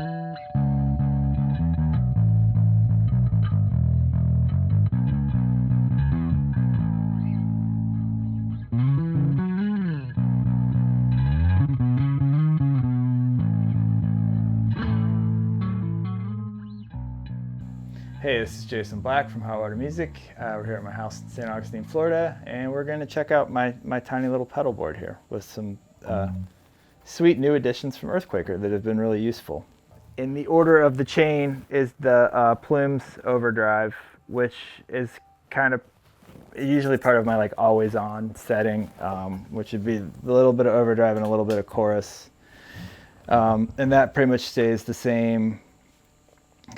Hey, this is Jason Black from Hot Water Music. We're here at my house in St. Augustine, Florida, and we're going to check out my tiny little pedal board here with some sweet new additions from EarthQuaker that have been really useful. In the order of the chain is the Plumes overdrive, which is kind of usually part of my like always on setting, which would be a little bit of overdrive and a little bit of chorus. And that pretty much stays the same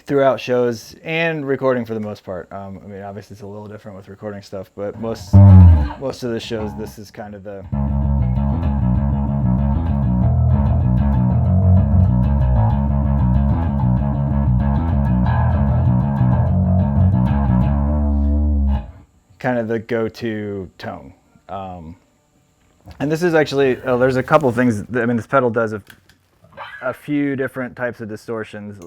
throughout shows and recording for the most part. I mean, obviously it's a little different with recording stuff, but most of the shows, this is kind of the go-to tone. And this is actually, there's a couple things, I mean, this pedal does a few different types of distortions.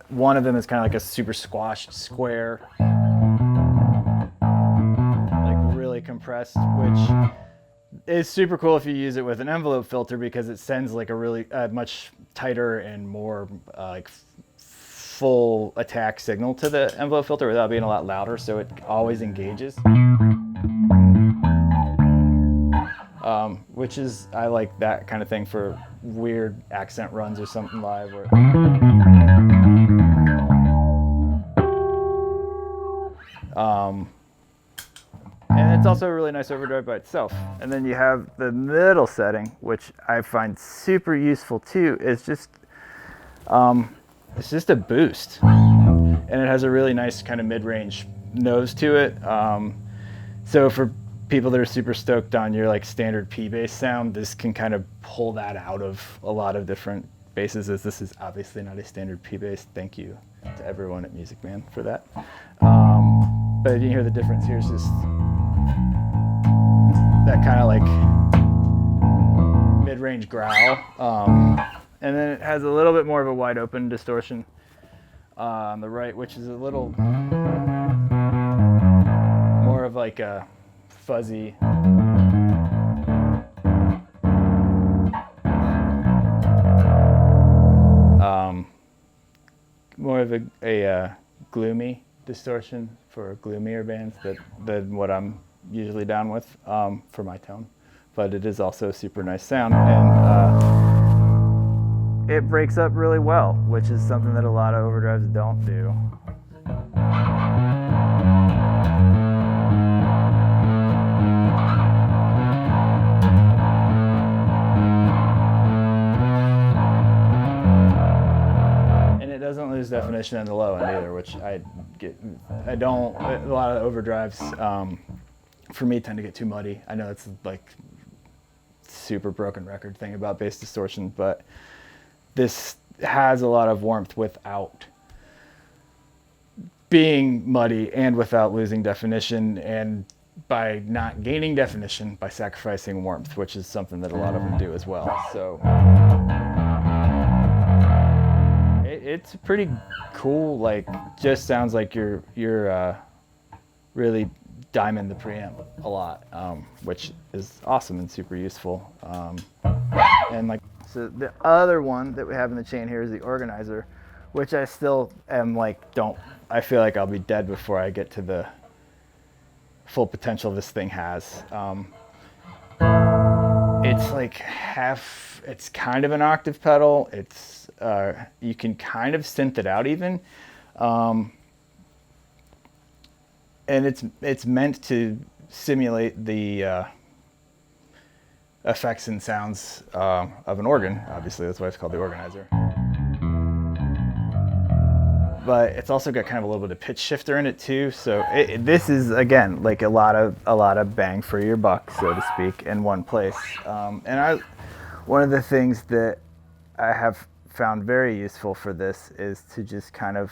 One of them is kind of like a super squashed square, like really compressed, which is super cool if you use it with an envelope filter because it sends like a really much tighter and more like full attack signal to the envelope filter without being a lot louder, so it always engages. Which is, I like that kind of thing for weird accent runs or something live. And it's also a really nice overdrive by itself. And then you have the middle setting, which I find super useful too. It's just a boost, and it has a really nice kind of mid-range nose to it. So for people that are super stoked on your like standard P bass sound, this can kind of pull that out of a lot of different basses, as this is obviously not a standard P bass. Thank you to everyone at Music Man for that. But you hear the difference here is just that kind of like mid-range growl. And then it has a little bit more of a wide open distortion on the right, which is a little more of like a fuzzy, more of a gloomy distortion for gloomier bands than what I'm usually down with for my tone. But it is also a super nice sound, and it breaks up really well, which is something that a lot of overdrives don't do. Doesn't lose definition in the low end either, which a lot of overdrives for me tend to get too muddy. I know it's like super broken record thing about bass distortion, but this has a lot of warmth without being muddy and without losing definition, and by not gaining definition by sacrificing warmth, which is something that a lot of them do as well. So it's pretty cool, like just sounds like you're really diming the preamp a lot, which is awesome and super useful. And like, so the other one that we have in the chain here is the organizer, which I still am like, I feel like I'll be dead before I get to the full potential this thing has. It's like it's kind of an octave pedal. It's you can kind of synth it out even, and it's meant to simulate the effects and sounds of an organ. Obviously, that's why it's called the organizer. But it's also got kind of a little bit of pitch shifter in it too. So this is, again, like a lot of bang for your buck, so to speak, in one place. One of the things that I have found very useful for this is to just kind of,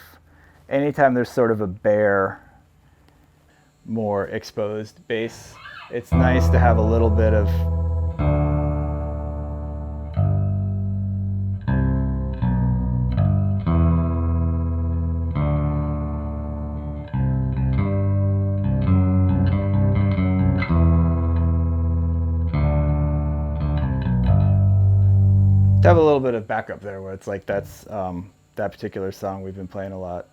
anytime there's sort of a bare, more exposed bass, it's nice to have a little bit of have a little bit of backup there where it's like that's that particular song we've been playing a lot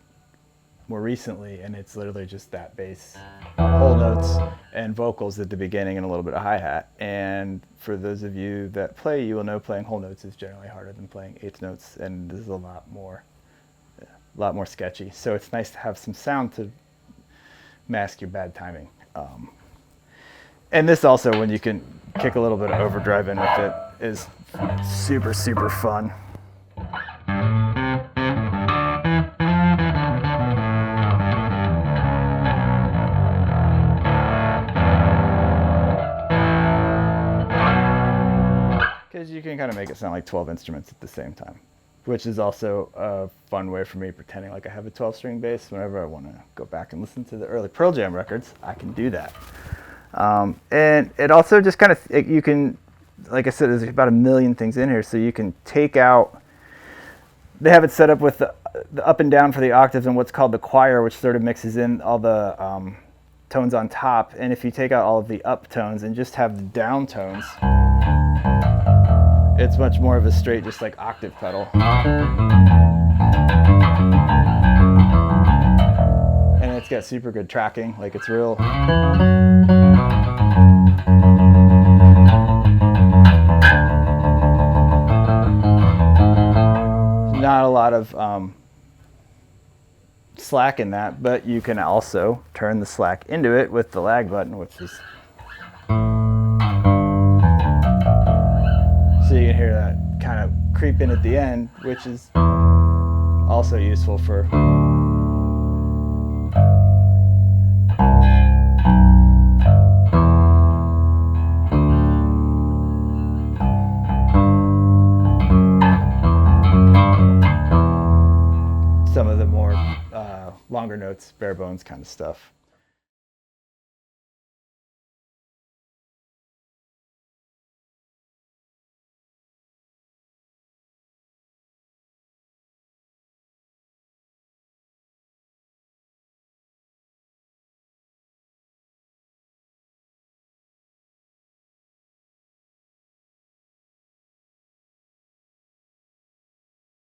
more recently, and it's literally just that bass, whole notes and vocals at the beginning and a little bit of hi-hat. And for those of you that play, you will know playing whole notes is generally harder than playing eighth notes, and this is a lot more sketchy. So it's nice to have some sound to mask your bad timing. And this also, when you can kick a little bit of overdrive in with it, is super, super fun. Because you can kind of make it sound like 12 instruments at the same time, which is also a fun way for me pretending like I have a 12-string bass. Whenever I want to go back and listen to the early Pearl Jam records, I can do that. And it also just kind of, you can, like I said, there's about a million things in here, so you can take out, they have it set up with the up and down for the octaves and what's called the choir, which sort of mixes in all the tones on top. And if you take out all of the up tones and just have the down tones, it's much more of a straight, just like octave pedal. And it's got super good tracking, like it's real. Not a lot of slack in that, but you can also turn the slack into it with the lag button, which is, so you can hear that kind of creep in at the end, which is also useful for some of the more longer notes, bare bones kind of stuff.